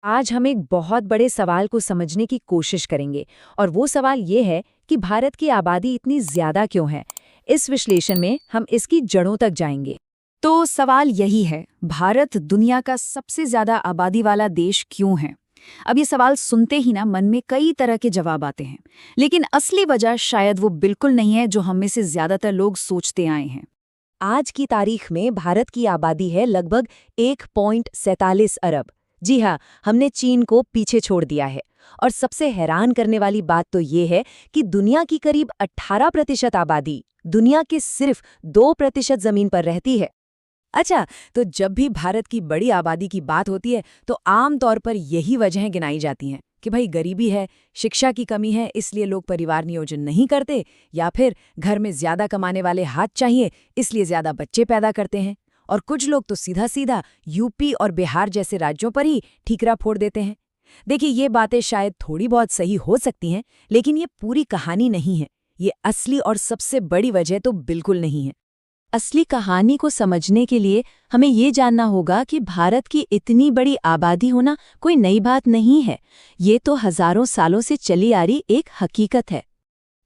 आज हम एक बहुत बड़े सवाल को समझने की कोशिश करेंगे और वो सवाल ये है कि भारत की आबादी इतनी ज्यादा क्यों है। इस विश्लेषण में हम इसकी जड़ों तक जाएंगे। तो सवाल यही है, भारत दुनिया का सबसे ज्यादा आबादी वाला देश क्यों है? अब ये सवाल सुनते ही ना मन में कई तरह के जवाब आते हैं, लेकिन असली वजह शायद वो बिल्कुल नहीं है जो हम में से ज्यादातर लोग सोचते आए हैं। आज की तारीख में भारत की आबादी है लगभग 1.47 अरब। जी हाँ, हमने चीन को पीछे छोड़ दिया है। और सबसे हैरान करने वाली बात तो ये है कि दुनिया की करीब 18% आबादी दुनिया के सिर्फ 2% जमीन पर रहती है। अच्छा, तो जब भी भारत की बड़ी आबादी की बात होती है तो आम तौर पर यही वजहें गिनाई जाती हैं कि भाई गरीबी है, शिक्षा की कमी है इसलिए लोग परिवार नियोजन नहीं करते, या फिर घर में ज्यादा कमाने वाले हाथ चाहिए इसलिए ज्यादा बच्चे पैदा करते हैं। और कुछ लोग तो सीधा सीधा यूपी और बिहार जैसे राज्यों पर ही ठीकरा फोड़ देते हैं। देखिए, ये बातें शायद थोड़ी बहुत सही हो सकती हैं, लेकिन ये पूरी कहानी नहीं है। ये असली और सबसे बड़ी वजह तो बिल्कुल नहीं है। असली कहानी को समझने के लिए हमें ये जानना होगा कि भारत की इतनी बड़ी आबादी होना कोई नई बात नहीं है। ये तो हजारों सालों से चली आ रही एक हकीकत है।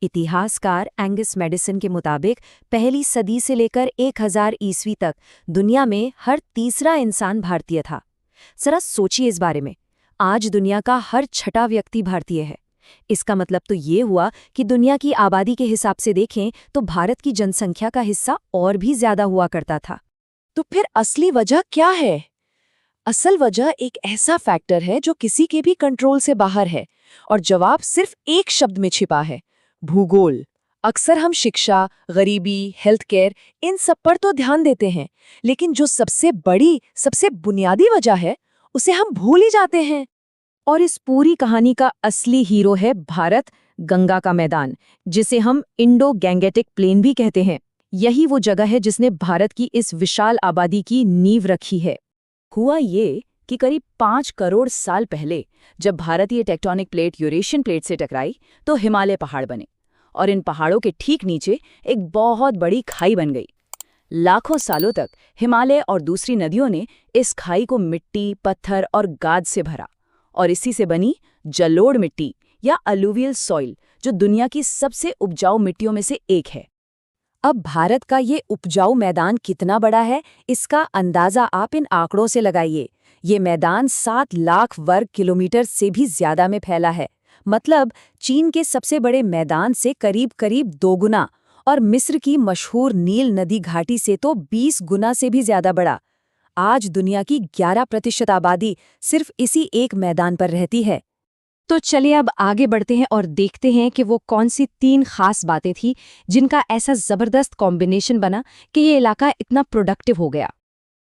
इतिहासकार एंगस मैडिसन के मुताबिक पहली सदी से लेकर 1000 ईस्वी तक दुनिया में हर तीसरा इंसान भारतीय था। जरा सोचिए इस बारे में। आज दुनिया का हर छठा व्यक्ति भारतीय है। इसका मतलब तो ये हुआ कि दुनिया की आबादी के हिसाब से देखें तो भारत की जनसंख्या का हिस्सा और भी ज्यादा हुआ करता था। तो फिर असली वजह क्या है? असल वजह एक ऐसा फैक्टर है जो किसी के भी कंट्रोल से बाहर है, और जवाब सिर्फ एक शब्द में छिपा है: भूगोल। अक्सर हम शिक्षा, गरीबी, हेल्थ केयर इन सब पर तो ध्यान देते हैं, लेकिन जो सबसे बड़ी, सबसे बुनियादी वजह है उसे हम भूल ही जाते हैं। और इस पूरी कहानी का असली हीरो है भारत, गंगा का मैदान, जिसे हम इंडो गैंगेटिक प्लेन भी कहते हैं। यही वो जगह है जिसने भारत की इस विशाल आबादी की नींव रखी है। हुआ ये कि करीब 5 करोड़ साल पहले जब भारतीय टेक्टोनिक प्लेट यूरेशियन प्लेट से टकराई तो हिमालय पहाड़ बने, और इन पहाड़ों के ठीक नीचे एक बहुत बड़ी खाई बन गई। लाखों सालों तक हिमालय और दूसरी नदियों ने इस खाई को मिट्टी, पत्थर और गाद से भरा, और इसी से बनी जलोढ़ मिट्टी या अलुवियल सॉइल, जो दुनिया की सबसे उपजाऊ मिट्टियों में से एक है। अब भारत का ये उपजाऊ मैदान कितना बड़ा है, इसका अंदाजा आप इन आंकड़ों से लगाइए। ये मैदान 7 लाख वर्ग किलोमीटर से भी ज्यादा में फैला है। मतलब चीन के सबसे बड़े मैदान से करीब करीब 2 गुना, और मिस्र की मशहूर नील नदी घाटी से तो 20 गुना से भी ज्यादा बड़ा। आज दुनिया की 11% आबादी सिर्फ इसी एक मैदान पर रहती है। तो चलिए अब आगे बढ़ते हैं और देखते हैं कि वो कौन सी 3 खास बातें थी जिनका ऐसा जबरदस्त कॉम्बिनेशन बना कि ये इलाका इतना प्रोडक्टिव हो गया।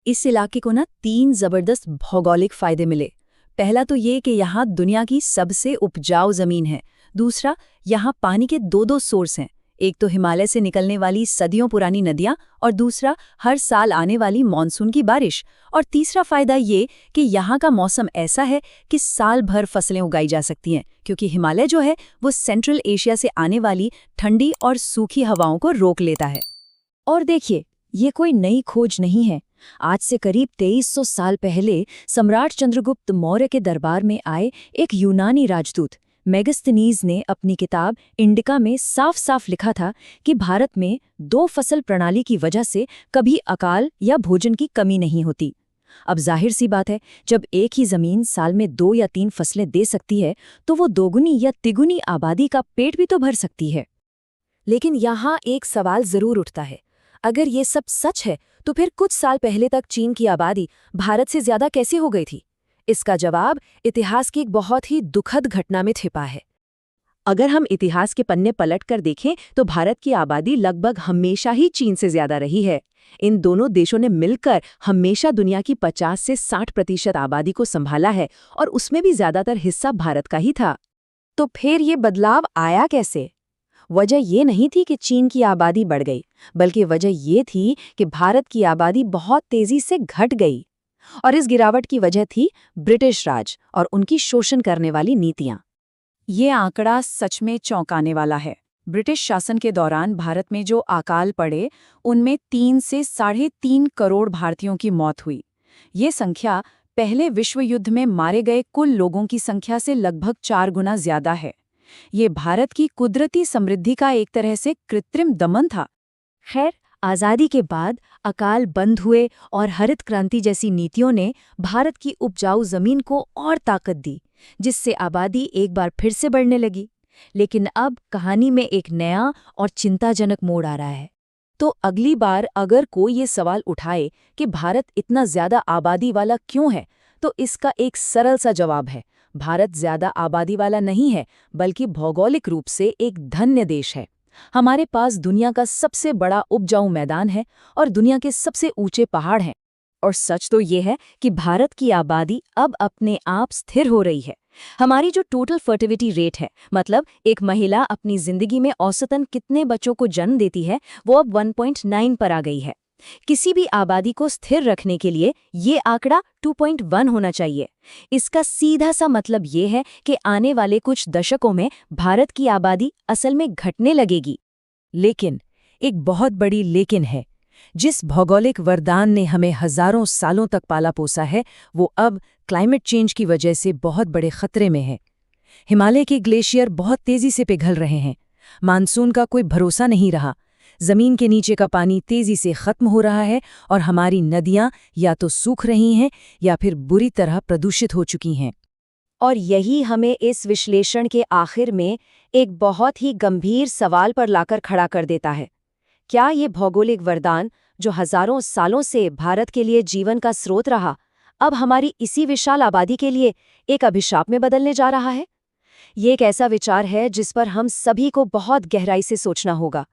इस इलाके को ना 3 जबरदस्त भौगोलिक फायदे मिले। पहला तो ये कि यहाँ दुनिया की सबसे उपजाऊ जमीन है। दूसरा, यहाँ पानी के 2 सोर्स हैं। एक तो हिमालय से निकलने वाली सदियों पुरानी नदियाँ, और दूसरा हर साल आने वाली मानसून की बारिश। और तीसरा फायदा ये कि यहाँ का मौसम ऐसा है कि साल भर फसलें उगाई जा सकती हैं, क्योंकि हिमालय जो है वो सेंट्रल एशिया से आने वाली ठंडी और सूखी हवाओं को रोक लेता है। और देखिए, ये कोई नई खोज नहीं है। आज से करीब 2300 साल पहले सम्राट चंद्रगुप्त मौर्य के दरबार में आए एक यूनानी राजदूत मेगस्थनीज ने अपनी किताब इंडिका में साफ साफ लिखा था कि भारत में 2 फसल प्रणाली की वजह से कभी अकाल या भोजन की कमी नहीं होती। अब जाहिर सी बात है, जब एक ही जमीन साल में 2 या 3 फसलें दे सकती है तो वो दोगुनी या तिगुनी आबादी का पेट भी तो भर सकती है। लेकिन यहाँ एक सवाल जरूर उठता है, अगर ये सब सच है तो फिर कुछ साल पहले तक चीन की आबादी भारत से ज्यादा कैसे हो गई थी? इसका जवाब इतिहास की एक बहुत ही दुखद घटना में छिपा है। अगर हम इतिहास के पन्ने पलट कर देखें तो भारत की आबादी लगभग हमेशा ही चीन से ज्यादा रही है। इन दोनों देशों ने मिलकर हमेशा दुनिया की 50 से 60% आबादी को संभाला है, और उसमें भी ज्यादातर हिस्सा भारत का ही था। तो फिर ये बदलाव आया कैसे? वजह ये नहीं थी कि चीन की आबादी बढ़ गई, बल्कि वजह ये थी कि भारत की आबादी बहुत तेजी से घट गई। और इस गिरावट की वजह थी ब्रिटिश राज और उनकी शोषण करने वाली नीतियां। ये आंकड़ा सच में चौंकाने वाला है। ब्रिटिश शासन के दौरान भारत में जो अकाल पड़े, उनमें 3 से 3.5 करोड़ भारतीयों की मौत हुई। ये संख्या पहले विश्व युद्ध में मारे गए कुल लोगों की संख्या से लगभग 4 गुना ज्यादा है। ये भारत की कुदरती समृद्धि का एक तरह से कृत्रिम दमन था। खैर, आज़ादी के बाद अकाल बंद हुए और हरित क्रांति जैसी नीतियों ने भारत की उपजाऊ जमीन को और ताकत दी, जिससे आबादी एक बार फिर से बढ़ने लगी। लेकिन अब कहानी में एक नया और चिंताजनक मोड़ आ रहा है। तो अगली बार अगर कोई ये सवाल उठाए कि भारत इतना ज्यादा आबादी वाला क्यों है, तो इसका एक सरल सा जवाब है, भारत ज्यादा आबादी वाला नहीं है, बल्कि भौगोलिक रूप से एक धन्य देश है। हमारे पास दुनिया का सबसे बड़ा उपजाऊ मैदान है और दुनिया के सबसे ऊंचे पहाड़ हैं। और सच तो ये है कि भारत की आबादी अब अपने आप स्थिर हो रही है। हमारी जो टोटल फर्टिलिटी रेट है, मतलब एक महिला अपनी जिंदगी में औसतन कितने बच्चों को जन्म देती है, वो अब 1.9 पर आ गई है। किसी भी आबादी को स्थिर रखने के लिए ये आंकड़ा 2.1 होना चाहिए। इसका सीधा सा मतलब ये है कि आने वाले कुछ दशकों में भारत की आबादी असल में घटने लगेगी। लेकिन एक बहुत बड़ी लेकिन है। जिस भौगोलिक वरदान ने हमें हजारों सालों तक पाला पोसा है, वो अब क्लाइमेट चेंज की वजह से बहुत बड़े खतरे में है। हिमालय के ग्लेशियर बहुत तेजी से पिघल रहे हैं, मानसून का कोई भरोसा नहीं रहा, जमीन के नीचे का पानी तेजी से खत्म हो रहा है और हमारी नदियां या तो सूख रही हैं या फिर बुरी तरह प्रदूषित हो चुकी हैं। और यही हमें इस विश्लेषण के आखिर में एक बहुत ही गंभीर सवाल पर लाकर खड़ा कर देता है। क्या ये भौगोलिक वरदान, जो हजारों सालों से भारत के लिए जीवन का स्रोत रहा, अब हमारी इसी विशाल आबादी के लिए एक अभिशाप में बदलने जा रहा है? ये एक ऐसा विचार है जिस पर हम सभी को बहुत गहराई से सोचना होगा।